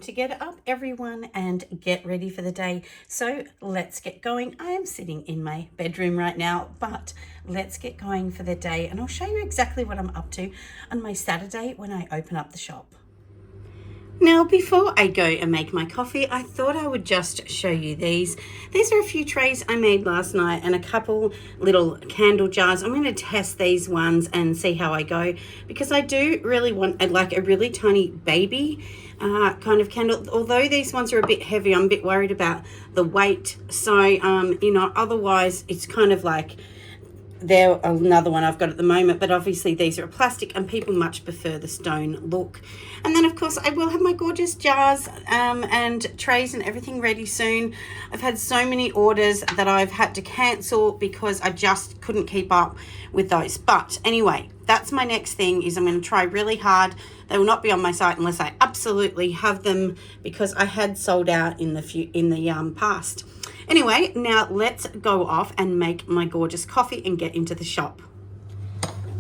to get up, everyone, and get ready for the day. So let's get going. I am sitting in my bedroom right now, but let's get going for the day, and I'll show you exactly what I'm up to on my Saturday when I open up the shop. Now, before I go and make my coffee, I thought I would just show you these. These are a few trays I made last night and a couple little candle jars. I'm going to test these ones and see how I go, because I do really want like a really tiny baby kind of candle. Although these ones are a bit heavy, I'm a bit worried about the weight. So, otherwise it's kind of like they're another one I've got at the moment, but obviously these are a plastic and people much prefer the stone look. And then of course I will have my gorgeous jars and trays and everything ready soon. I've had so many orders that I've had to cancel because I just couldn't keep up with those. But anyway, that's my next thing, is I'm going to try really hard. They will not be on my site unless I absolutely have them, because I had sold out in the past. Anyway, now let's go off and make my gorgeous coffee and get into the shop.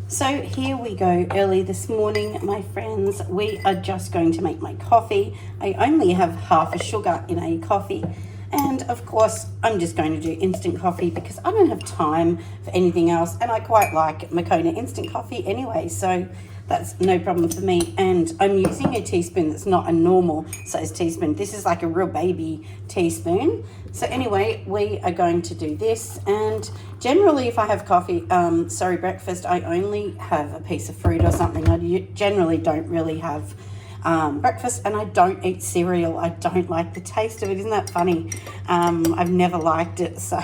So here we go, early this morning, my friends. We are just going to make my coffee. I only have half a sugar in a coffee. And of course, I'm just going to do instant coffee because I don't have time for anything else. And I quite like Moccona instant coffee anyway, so that's no problem for me. And I'm using a teaspoon that's not a normal size teaspoon. This is like a real baby teaspoon. So anyway, we are going to do this. And generally, if I have coffee, breakfast, I only have a piece of fruit or something. I generally don't really have breakfast, and I don't eat cereal. I don't like the taste of it. Isn't that funny? I've never liked it. So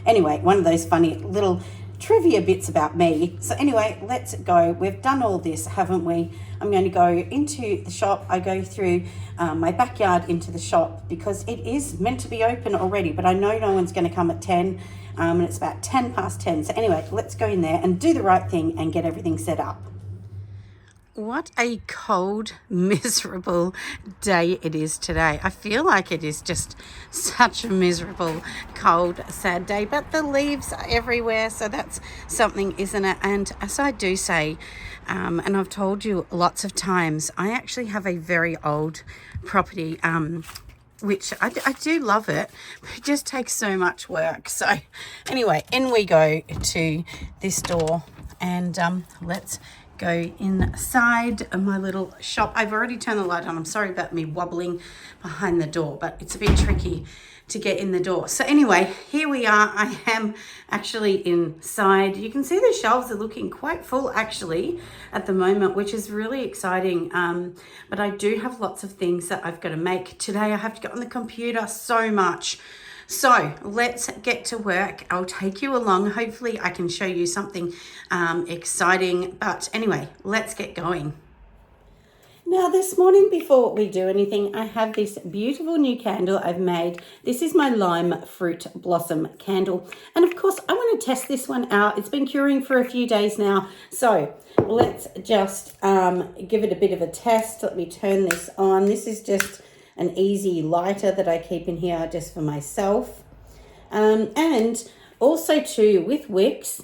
anyway, one of those funny little trivia bits about me. So anyway, let's go. We've done all this, haven't we? I'm going to go into the shop. I go through my backyard into the shop because it is meant to be open already, but I know no one's going to come at 10, and it's about 10 past 10. So anyway, let's go in there and do the right thing and get everything set up. What a cold, miserable day it is today. I feel like it is just such a miserable, cold, sad day, but the leaves are everywhere, so that's something, isn't it? And as I do say, and I've told you lots of times, I actually have a very old property, which I do love it, but it just takes so much work. So anyway, in we go to this door, and let's go inside my little shop. I've already turned the light on. I'm sorry about me wobbling behind the door, but it's a bit tricky to get in the door. So anyway, here we are. I am actually inside. You can see the shelves are looking quite full actually at the moment, which is really exciting. But I do have lots of things that I've got to make today. I have to get on the computer so much. So let's get to work. I'll take you along. Hopefully I can show you something exciting. But anyway, let's get going. Now this morning, before we do anything, I have this beautiful new candle I've made. This is my lime fruit blossom candle. And of course, I want to test this one out. It's been curing for a few days now. So let's just give it a bit of a test. Let me turn this on. This is just an easy lighter that I keep in here just for myself. And also too, with wicks,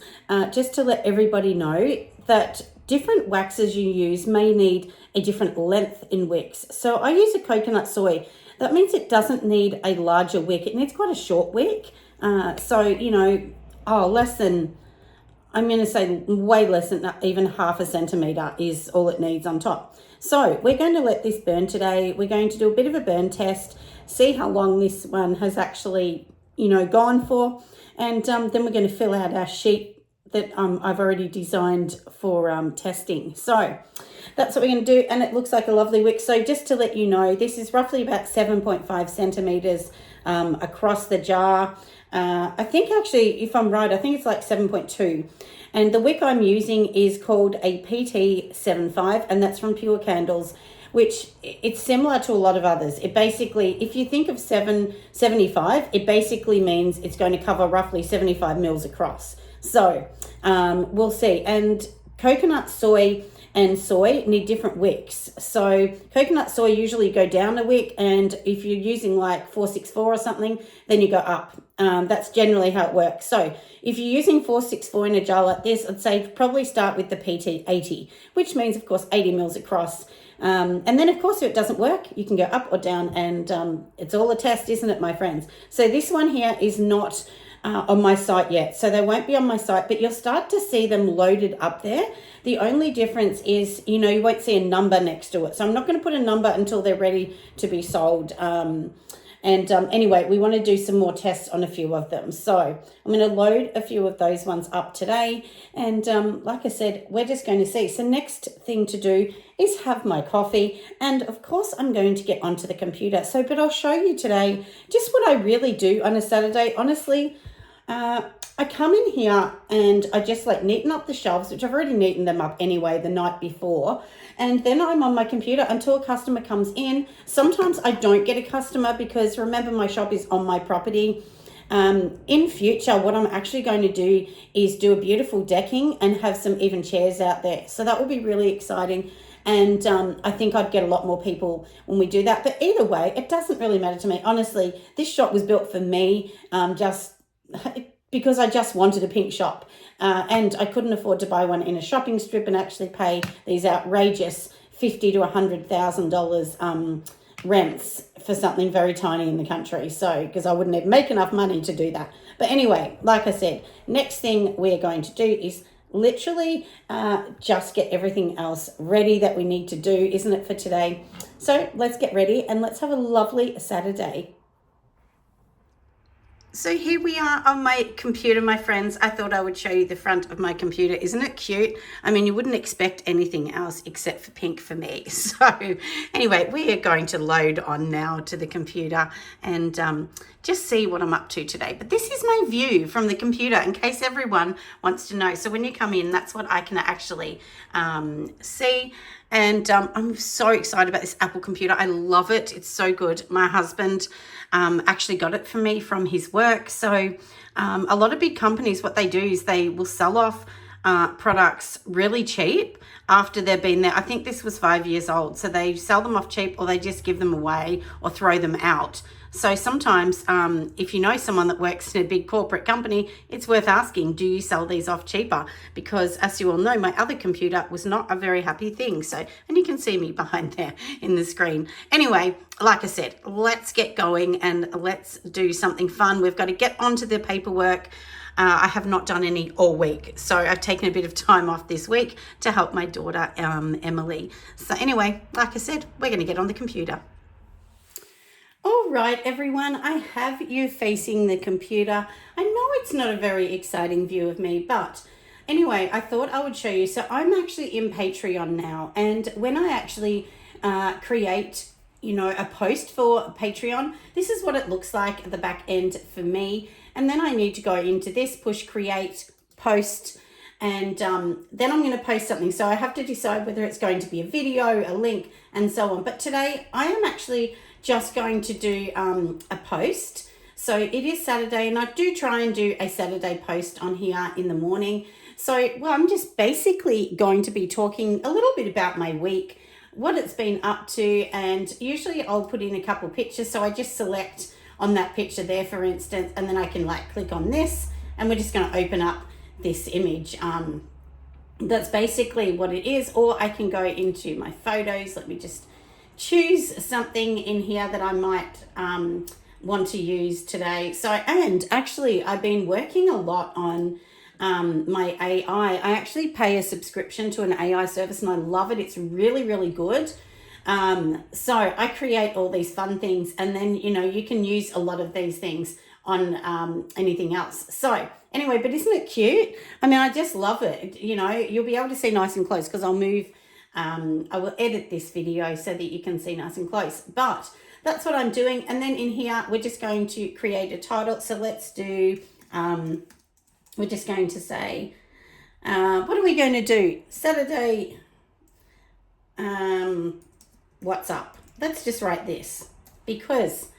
just to let everybody know that different waxes you use may need a different length in wicks. So I use a coconut soy. That means it doesn't need a larger wick. It needs quite a short wick. Less than, I'm going to say way less than even half a centimetre is all it needs on top. So we're going to let this burn today. We're going to do a bit of a burn test, see how long this one has actually, gone for. And then we're going to fill out our sheet that I've already designed for testing. So that's what we're going to do. And it looks like a lovely wick. So just to let you know, this is roughly about 7.5 centimetres across the jar. I think actually, if I'm right, I think it's like 7.2. And the wick I'm using is called a PT75, and that's from Pure Candles, which it's similar to a lot of others. It basically, if you think of 775, it basically means it's going to cover roughly 75 mils across. So we'll see. And coconut soy and soy need different wicks. So coconut soy usually go down a wick, and if you're using like 464 or something, then you go up. That's generally how it works. So if you're using 464 in a jar like this, I'd say probably start with the PT80, which means of course 80 mils across. And then, of course, if it doesn't work, you can go up or down, and it's all a test, isn't it, my friends? So this one here is not on my site yet, so they won't be on my site, but you'll start to see them loaded up there. The only difference is, you know, you won't see a number next to it. So I'm not going to put a number until they're ready to be sold. Anyway, we want to do some more tests on a few of them. So I'm going to load a few of those ones up today. And like I said, we're just going to see. So next thing to do is have my coffee. And of course, I'm going to get onto the computer. So, but I'll show you today just what I really do on a Saturday. Honestly, I come in here and I just like neaten up the shelves, which I've already neatened them up anyway the night before. And then I'm on my computer until a customer comes in. Sometimes I don't get a customer because remember my shop is on my property. In future, what I'm actually going to do is do a beautiful decking and have some even chairs out there. So that will be really exciting. And I think I'd get a lot more people when we do that. But either way, it doesn't really matter to me. Honestly, this shop was built for me because I just wanted a pink shop and I couldn't afford to buy one in a shopping strip and actually pay these outrageous $50,000 to $100,000 rents for something very tiny in the country. So, because I wouldn't even make enough money to do that. But anyway, like I said, next thing we're going to do is literally just get everything else ready that we need to do, isn't it, for today? So let's get ready and let's have a lovely Saturday. So here we are on my computer, my friends. I thought I would show you the front of my computer. Isn't it cute? I mean, you wouldn't expect anything else except for pink for me. So anyway, we are going to load on now to the computer and just see what I'm up to today. But this is my view from the computer in case everyone wants to know. So when you come in, that's what I can actually see. And I'm so excited about this Apple computer. I love it. It's so good. My husband actually got it for me from his work. So a lot of big companies, what they do is they will sell off products really cheap after they've been there. I think this was 5 years old. So they sell them off cheap or they just give them away or throw them out. So sometimes if you know someone that works in a big corporate company, it's worth asking, do you sell these off cheaper? Because as you all know, my other computer was not a very happy thing. So, and you can see me behind there in the screen. Anyway, like I said, let's get going and let's do something fun. We've got to get onto the paperwork. I have not done any all week. So I've taken a bit of time off this week to help my daughter, Emily. So anyway, like I said, we're going to get on the computer. All right, everyone, I have you facing the computer. I know it's not a very exciting view of me, but anyway, I thought I would show you. So I'm actually in Patreon now, and when I actually create, you know, a post for Patreon, this is what it looks like at the back end for me. And then I need to go into this, push create, post, and then I'm going to post something. So I have to decide whether it's going to be a video, a link, and so on. But today I am actually just going to do a post. So it is Saturday and I do try and do a Saturday post on here in the morning. So, well, I'm just basically going to be talking a little bit about my week, what it's been up to, and usually I'll put in a couple pictures. So I just select on that picture there, for instance, and then I can like click on this and we're just going to open up this image. That's basically what it is. Or I can go into my photos. Let me just choose something in here that I might want to use today. So, and actually I've been working a lot on my AI. I actually pay a subscription to an AI service and I love it. It's really, really good. So I create all these fun things and then, you know, you can use a lot of these things on anything else. So anyway, but isn't it cute? I mean, I just love it. You know, you'll be able to see nice and close because I'll move. I will edit this video so that you can see nice and close, but that's what I'm doing. And then in here, we're just going to create a title. So let's do, we're just going to say, what are we going to do? Saturday, what's up? Let's just write this because,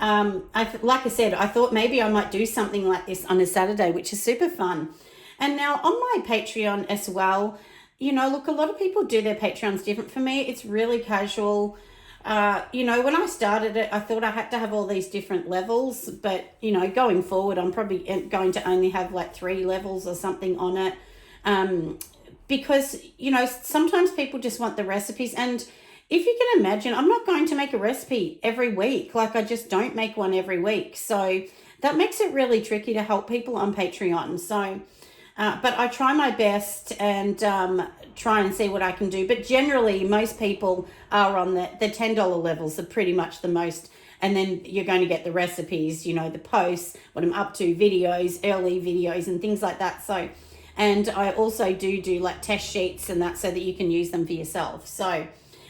like I said, I thought maybe I might do something like this on a Saturday, which is super fun. And now on my Patreon as well, you know, look, a lot of people do their Patreons different. For me, it's really casual. You know, when I started it, I thought I had to have all these different levels. But, you know, going forward, I'm probably going to only have like 3 levels or something on it. Because, you know, sometimes people just want the recipes. And if you can imagine, I'm not going to make a recipe every week. Like, I just don't make one every week. So that makes it really tricky to help people on Patreon. So, but I try my best and try and see what I can do. But generally, most people are on the $10 levels are pretty much the most. And then you're going to get the recipes, you know, the posts, what I'm up to, videos, early videos and things like that. So, and I also do like test sheets and that so that you can use them for yourself. So,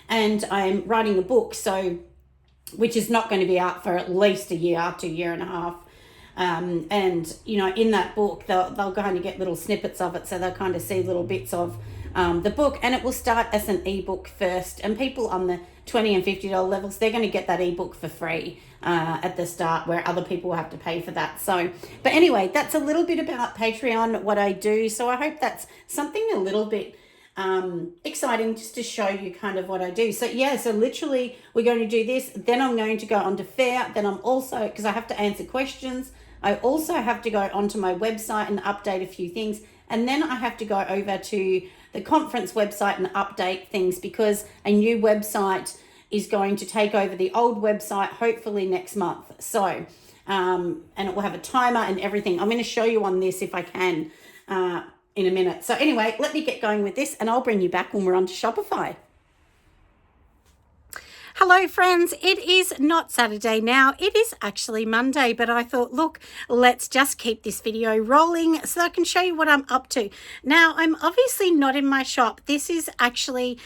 and I'm writing a book, so which is not going to be out for at least a year to a year and a half. And, you know, in that book, they'll kind of get little snippets of it. So they'll kind of see little bits of the book, and it will start as an ebook first. And people on the $20 and $50 levels, they're going to get that ebook for free at the start, where other people will have to pay for that. So, but anyway, that's a little bit about Patreon, what I do. So I hope that's something a little bit exciting, just to show you kind of what I do. So yeah, so literally we're going to do this, then I'm going to go on to Fair, then I'm also, because I have to answer questions, I also have to go onto my website and update a few things, and then I have to go over to the conference website and update things, because a new website is going to take over the old website hopefully next month. So and it will have a timer and everything. I'm going to show you on this if I can in a minute. So anyway, let me get going with this, and I'll bring you back when we're on to Shopify. Hello friends, it is not Saturday now, it is actually Monday, but I thought, look, let's just keep this video rolling so I can show you what I'm up to. Now, I'm obviously not in my shop. This is actually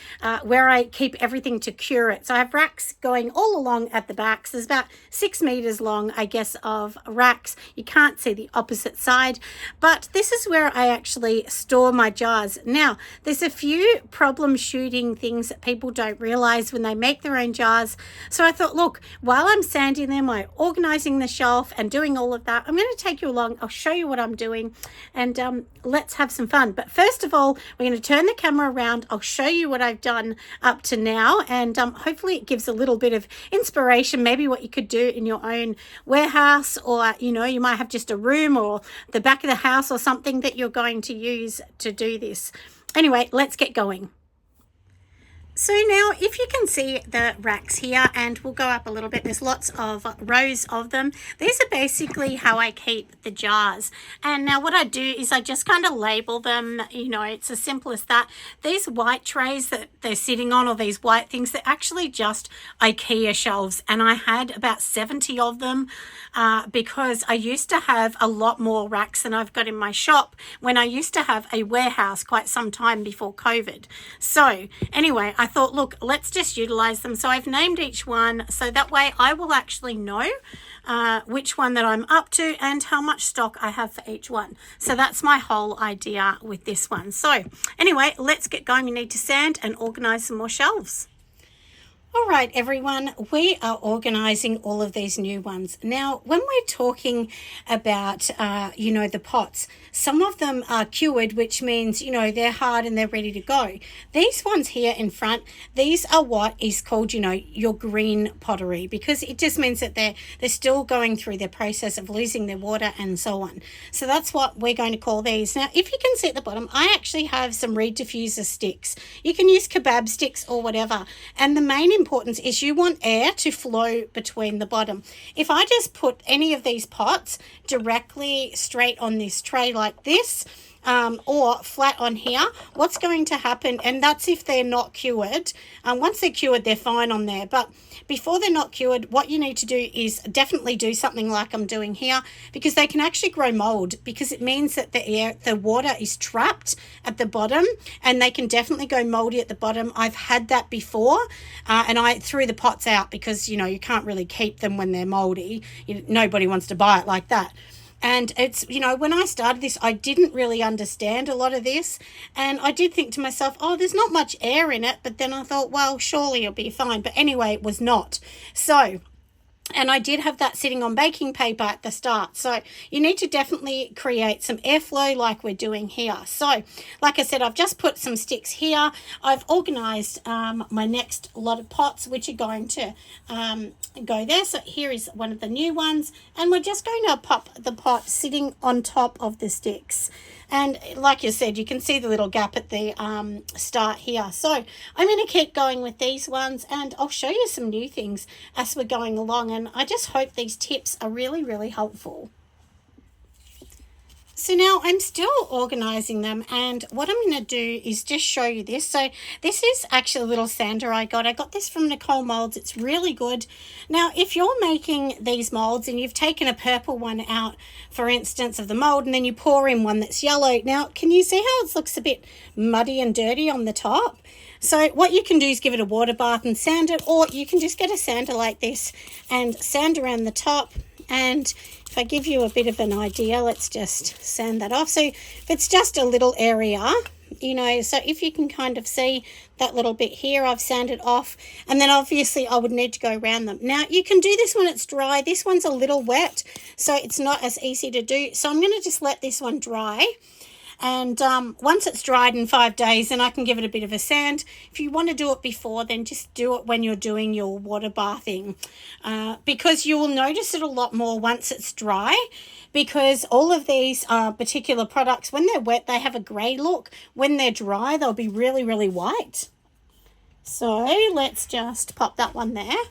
where I keep everything to cure it. So I have racks going all along at the backs. There's about 6 meters long, I guess, of racks. You can't see the opposite side, but this is where I actually store my jars. Now, there's a few problem shooting things that people don't realize when they make their own jars. So I thought, look, while I'm sanding them, I'm organizing the shelf and doing all of that, I'm going to take you along. I'll show you what I'm doing, and let's have some fun. But first of all, we're going to turn the camera around. I'll show you what I've done up to now, and hopefully it gives a little bit of inspiration, maybe what you could do in your own warehouse, or, you know, you might have just a room or the back of the house or something that you're going to use to do this. Anyway, let's get going. So now, if you can see the racks here, and we'll go up a little bit, there's lots of rows of them. These are basically how I keep the jars. And now what I do is I just kind of label them, you know, it's as simple as that. These white trays that they're sitting on, or these white things, they're actually just IKEA shelves. And I had about 70 of them because I used to have a lot more racks than I've got in my shop when I used to have a warehouse quite some time before COVID. So anyway, I thought, look, let's just utilize them. So I've named each one, so that way I will actually know which one that I'm up to and how much stock I have for each one. So that's my whole idea with this one. So anyway, let's get going. We need to sand and organize some more shelves. All right, everyone, we are organising all of these new ones. Now, when we're talking about, you know, the pots, some of them are cured, which means, you know, they're hard and they're ready to go. These ones here in front, these are what is called, you know, your green pottery, because it just means that they're still going through their process of losing their water and so on. So that's what we're going to call these. Now, if you can see at the bottom, I actually have some reed diffuser sticks. You can use kebab sticks or whatever. And the main importance is you want air to flow between the bottom. If I just put any of these pots directly straight on this tray like this, or flat on here, what's going to happen, and that's if they're not cured. Once they're cured, they're fine on there, but before they're not cured, what you need to do is definitely do something like I'm doing here, because they can actually grow mold, because it means that the water is trapped at the bottom, and they can definitely go moldy at the bottom. I've had that before, and I threw the pots out because, you know, you can't really keep them when they're moldy. Nobody wants to buy it like that. And it's, you know, when I started this, I didn't really understand a lot of this. And I did think to myself, oh, there's not much air in it. But then I thought, well, surely it'll be fine. But anyway, it was not. So, and I did have that sitting on baking paper at the start. So you need to definitely create some airflow like we're doing here. So like I said, I've just put some sticks here. I've organized my next lot of pots, which are going to go there. So here is one of the new ones, and we're just going to pop the pot sitting on top of the sticks. And like you said, you can see the little gap at the start here. So I'm going to keep going with these ones, and I'll show you some new things as we're going along. And I just hope these tips are really, really helpful. So now I'm still organising them, and what I'm going to do is just show you this. So this is actually a little sander I got. I got this from Nicole Moulds. It's really good. Now, if you're making these moulds and you've taken a purple one out, for instance, of the mould, and then you pour in one that's yellow. Now, can you see how it looks a bit muddy and dirty on the top? So what you can do is give it a water bath and sand it, or you can just get a sander like this and sand around the top. And if I give you a bit of an idea, let's just sand that off. So if it's just a little area, you know, so if you can kind of see that little bit here, I've sanded off, and then obviously I would need to go around them. Now you can do this when it's dry. This one's a little wet, so it's not as easy to do. So I'm going to just let this one dry. And once it's dried in 5 days, then I can give it a bit of a sand. If you want to do it before, then just do it when you're doing your water bathing, because you will notice it a lot more once it's dry, because all of these particular products, when they're wet, they have a grey look. When they're dry, they'll be really, really white. So let's just pop that one there.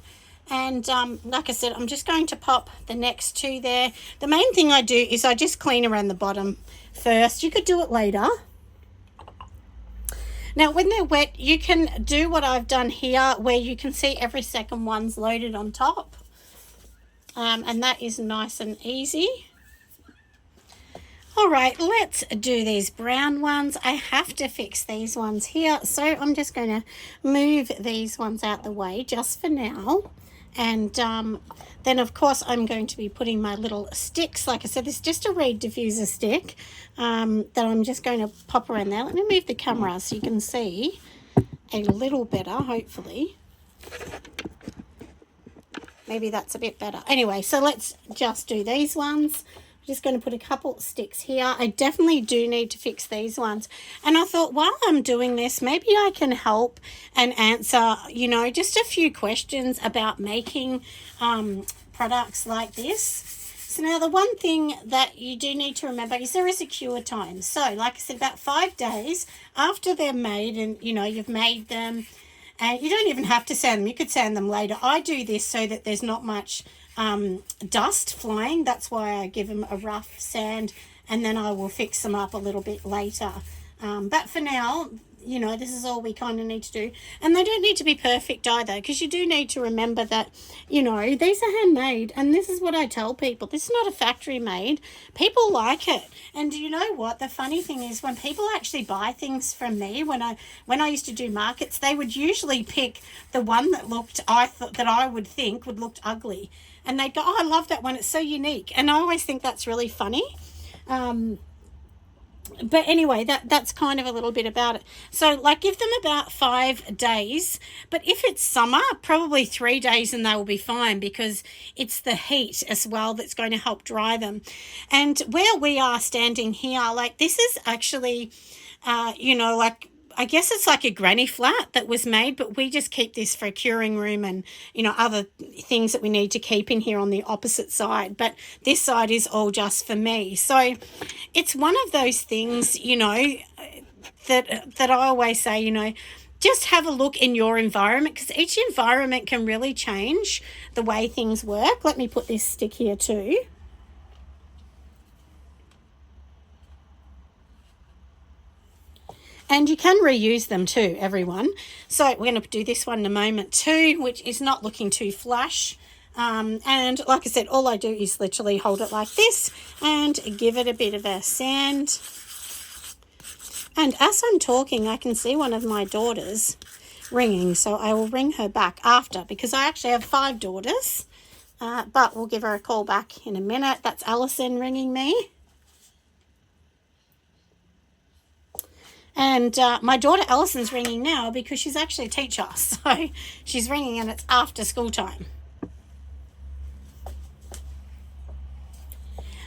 And like I said, I'm just going to pop the next two there. The main thing I do is I just clean around the bottom first. You could do it later. Now, when they're wet, you can do what I've done here, where you can see every second one's loaded on top. And that is nice and easy. All right, let's do these brown ones. I have to fix these ones here, so I'm just going to move these ones out the way just for now. And then, of course, I'm going to be putting my little sticks. Like I said, this is just a reed diffuser stick that I'm just going to pop around there. Let me move the camera so you can see a little better, hopefully. Maybe that's a bit better. Anyway, so let's just do these ones. I'm just going to put a couple sticks here. I definitely do need to fix these ones. And I thought, while I'm doing this, maybe I can help and answer, you know, just a few questions about making products like this. So now the one thing that you do need to remember is there is a cure time. So like I said, about 5 days after they're made, and, you know, you've made them, and you don't even have to sand them. You could sand them later. I do this so that there's not much dust flying. That's why I give them a rough sand, and then I will fix them up a little bit later. But for now, you know, this is all we kind of need to do. And they don't need to be perfect either, because you do need to remember that, you know, these are handmade. And this is what I tell people. This is not a factory made. People like it. And you know what? The funny thing is, when people actually buy things from me, when I used to do markets, they would usually pick the one that I would think would look ugly. And they'd go, oh, I love that one. It's so unique. And I always think that's really funny. But anyway, that's kind of a little bit about it. So, like, give them about 5 days. But if it's summer, probably 3 days and they will be fine, because it's the heat as well that's going to help dry them. And where we are standing here, like, this is actually, you know, like, I guess it's like a granny flat that was made, but we just keep this for a curing room and, you know, other things that we need to keep in here on the opposite side. But this side is all just for me. So it's one of those things, you know, that I always say, you know, just have a look in your environment, because each environment can really change the way things work. Let me put this stick here too. And you can reuse them too, everyone. So we're going to do this one in a moment too, which is not looking too flush. And like I said, all I do is literally hold it like this and give it a bit of a sand. And as I'm talking, I can see one of my daughters ringing. So I will ring her back after, because I actually have 5 daughters. But we'll give her a call back in a minute. That's Allison ringing me. And my daughter Allison's ringing now because she's actually a teacher. So she's ringing and it's after school time.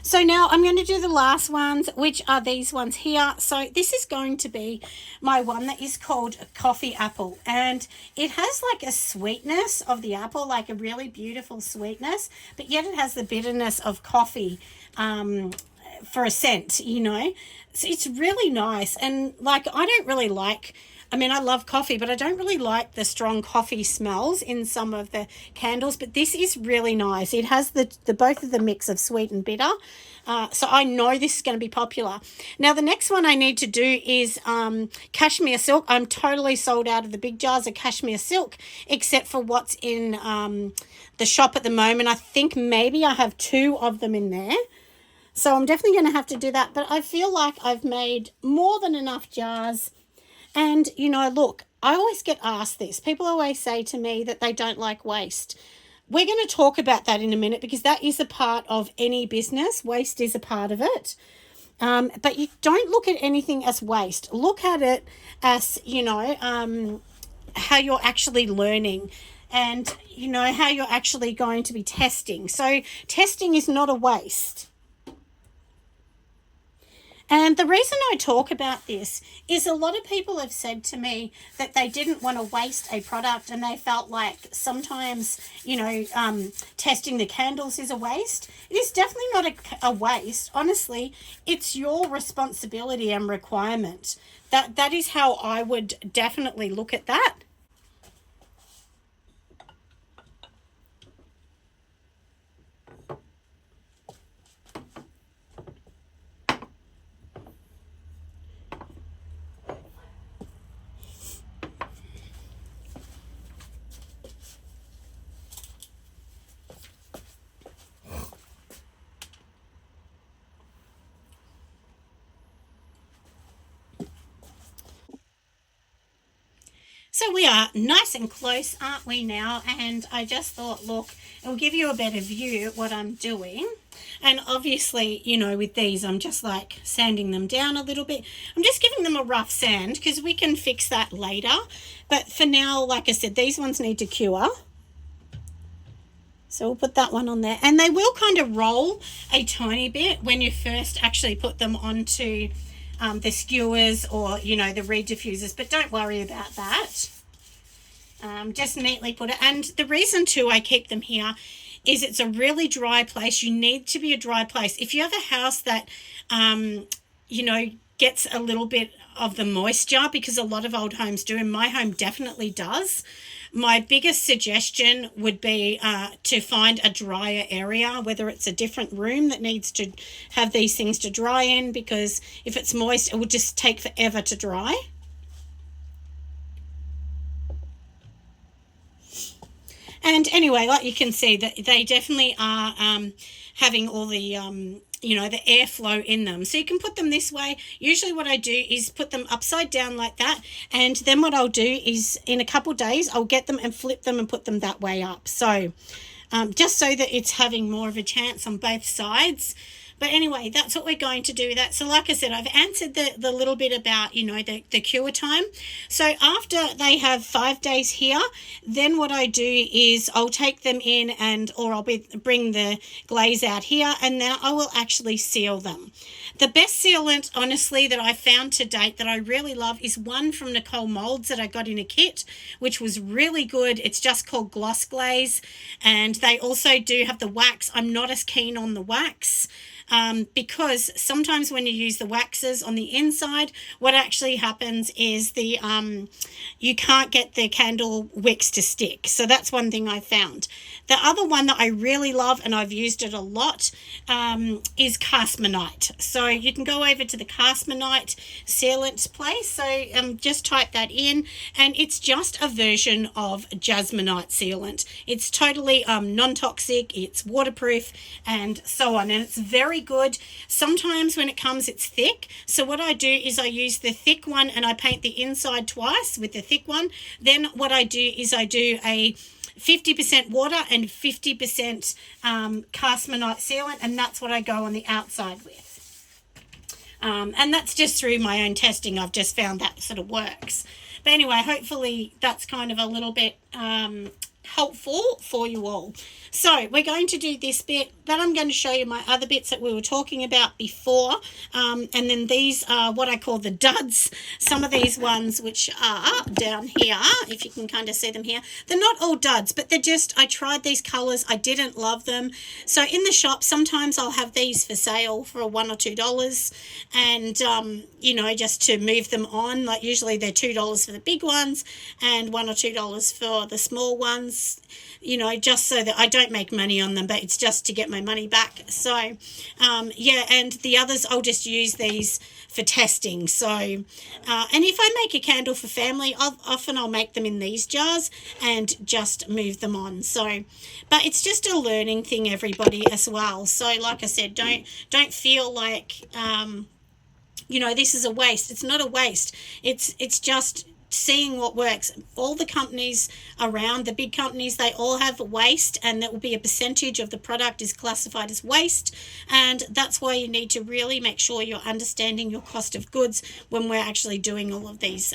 So now I'm going to do the last ones, which are these ones here. So this is going to be my one that is called Coffee Apple. And it has like a sweetness of the apple, like a really beautiful sweetness, but yet it has the bitterness of coffee for a scent, you know. So it's really nice. And like, I don't really like, I mean, I love coffee, but I don't really like the strong coffee smells in some of the candles. But this is really nice. It has the both of the mix of sweet and bitter. So I know this is going to be popular. Now, the next one I need to do is cashmere silk. I'm totally sold out of the big jars of cashmere silk, except for what's in the shop at the moment. I think maybe I have 2 of them in there. So I'm definitely going to have to do that. But I feel like I've made more than enough jars. And, you know, look, I always get asked this. People always say to me that they don't like waste. We're going to talk about that in a minute because that is a part of any business. Waste is a part of it. But you don't look at anything as waste. Look at it as, you know, how you're actually learning and, you know, how you're actually going to be testing. So testing is not a waste. And the reason I talk about this is a lot of people have said to me that they didn't want to waste a product and they felt like sometimes, you know, testing the candles is a waste. It is definitely not a waste. Honestly, it's your responsibility and requirement. That is how I would definitely look at that. So we are nice and close, aren't we now? And I just thought, look, it'll give you a better view what I'm doing. And obviously, you know, with these, I'm just like sanding them down a little bit. I'm just giving them a rough sand because we can fix that later. But for now, like I said, these ones need to cure. So we'll put that one on there. And they will kind of roll a tiny bit when you first actually put them onto the skewers or, you know, the reed diffusers. But don't worry about that. Just neatly put it. And the reason, too, I keep them here is it's a really dry place. You need to be a dry place. If you have a house that, you know, gets a little bit of the moisture, because a lot of old homes do, and my home definitely does, my biggest suggestion would be to find a drier area, whether it's a different room that needs to have these things to dry in, because if it's moist, it will just take forever to dry. And anyway, like you can see, that they definitely are having all the, you know, the airflow in them. So you can put them this way. Usually what I do is put them upside down like that. And then what I'll do is in a couple of days, I'll get them and flip them and put them that way up. So just so that it's having more of a chance on both sides. But anyway, that's what we're going to do with that. So like I said, I've answered the little bit about, you know, the cure time. So after they have 5 days here, then what I do is I'll take them in or I'll bring the glaze out here, and then I will actually seal them. The best sealant, honestly, that I found to date that I really love is one from Nicole Molds that I got in a kit, which was really good. It's just called Gloss Glaze, and they also do have the wax. I'm not as keen on the wax. Because sometimes when you use the waxes on the inside, what actually happens is you can't get the candle wicks to stick. So that's one thing I found. The other one that I really love, and I've used it a lot, is Castmanite. So you can go over to the Castmanite sealant place. So just type that in, and it's just a version of Jasmonite sealant. It's totally non-toxic, it's waterproof, and so on. And it's very good. Sometimes when it comes, it's thick. So what I do is I use the thick one and I paint the inside twice with the thick one. Then what I do is I do a 50% water and 50% Castmanite sealant, and that's what I go on the outside with. And that's just through my own testing. I've just found that sort of works. But anyway, hopefully that's kind of a little bit helpful for you all. So we're going to do this bit, then I'm going to show you my other bits that we were talking about before, and then these are what I call the duds. Some of these ones which are down here, if you can kind of see them here, they're not all duds, but they're just, I tried these colours, I didn't love them. So in the shop sometimes I'll have these for sale for $1 or $2, and you know, just to move them on. Like usually they're $2 for the big ones and $1 or $2 for the small ones, you know, just so that I don't make money on them, but it's just to get my money back. So yeah, and the others I'll just use these for testing. So and if I make a candle for family, I'll make them in these jars and just move them on. So but it's just a learning thing, everybody, as well. So like I said, don't feel like you know, this is a waste. It's not a waste. It's just seeing what works. All the companies around, the big companies, they all have waste, and that will be a percentage of the product is classified as waste, and that's why you need to really make sure you're understanding your cost of goods when we're actually doing all of these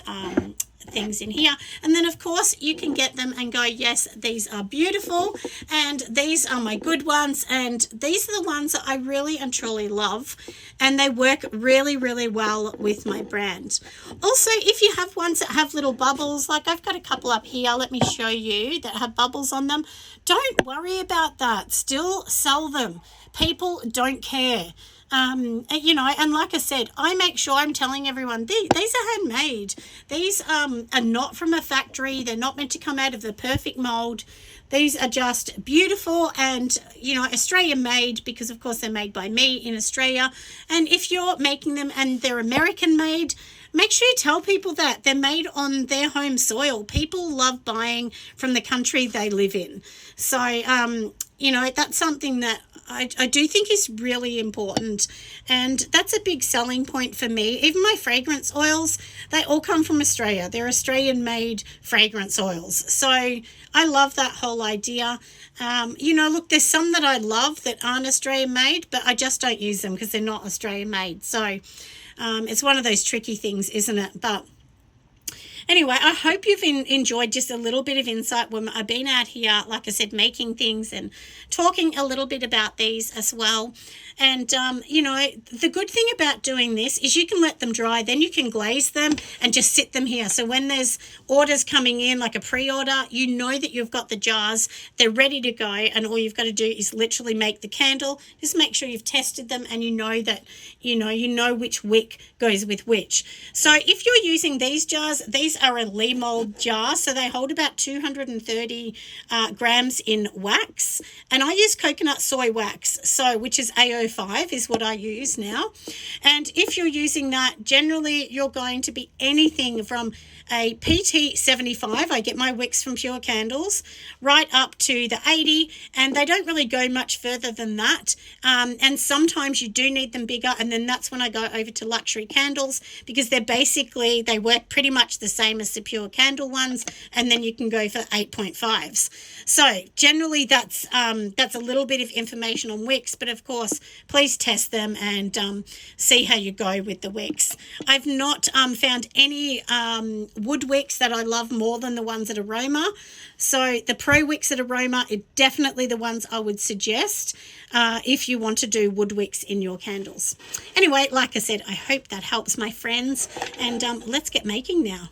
things in here. And then of course you can get them and go, yes, these are beautiful and these are my good ones, and these are the ones that I really and truly love, and they work really, really well with my brand. Also, if you have ones that have little bubbles, like I've got a couple up here, let me show you, that have bubbles on them, don't worry about that. Still sell them. People don't care. You know, and like I said, I make sure I'm telling everyone these are handmade. These are not from a factory. They're not meant to come out of the perfect mold. These are just beautiful and, you know, Australian made, because of course they're made by me in Australia. And if you're making them and they're American made, make sure you tell people that they're made on their home soil. People love buying from the country they live in. So, you know, that's something that I do think is really important, and that's a big selling point for me. Even my fragrance oils, they all come from Australia. They're Australian made fragrance oils. So I love that whole idea. You know, look, there's some that I love that aren't Australian made, but I just don't use them because they're not Australian made. So it's one of those tricky things, isn't it? But anyway, I hope you've enjoyed just a little bit of insight when I've been out here, like I said, making things and talking a little bit about these as well. And, you know, the good thing about doing this is you can let them dry, then you can glaze them and just sit them here. So when there's orders coming in, like a pre-order, you know that you've got the jars, they're ready to go, and all you've got to do is literally make the candle. Just make sure you've tested them and you know that, you know which wick goes with which. So if you're using these jars, these are a Lee mold jar, so they hold about 230 grams in wax, and I use coconut soy wax, so which is AO5 is what I use now. And if you're using that, generally you're going to be anything from a PT 75, I get my wicks from Pure Candles, right up to the 80, and they don't really go much further than that. And sometimes you do need them bigger, and then that's when I go over to luxury candles, because they work pretty much the same as the Pure Candle ones, and then you can go for 8.5s. So generally that's a little bit of information on wicks, but of course please test them and see how you go with the wicks. I've not found any wood wicks that I love more than the ones at Aroma. So the Pro wicks at Aroma are definitely the ones I would suggest if you want to do wood wicks in your candles. Anyway, like I said, I hope that helps, my friends, and let's get making now.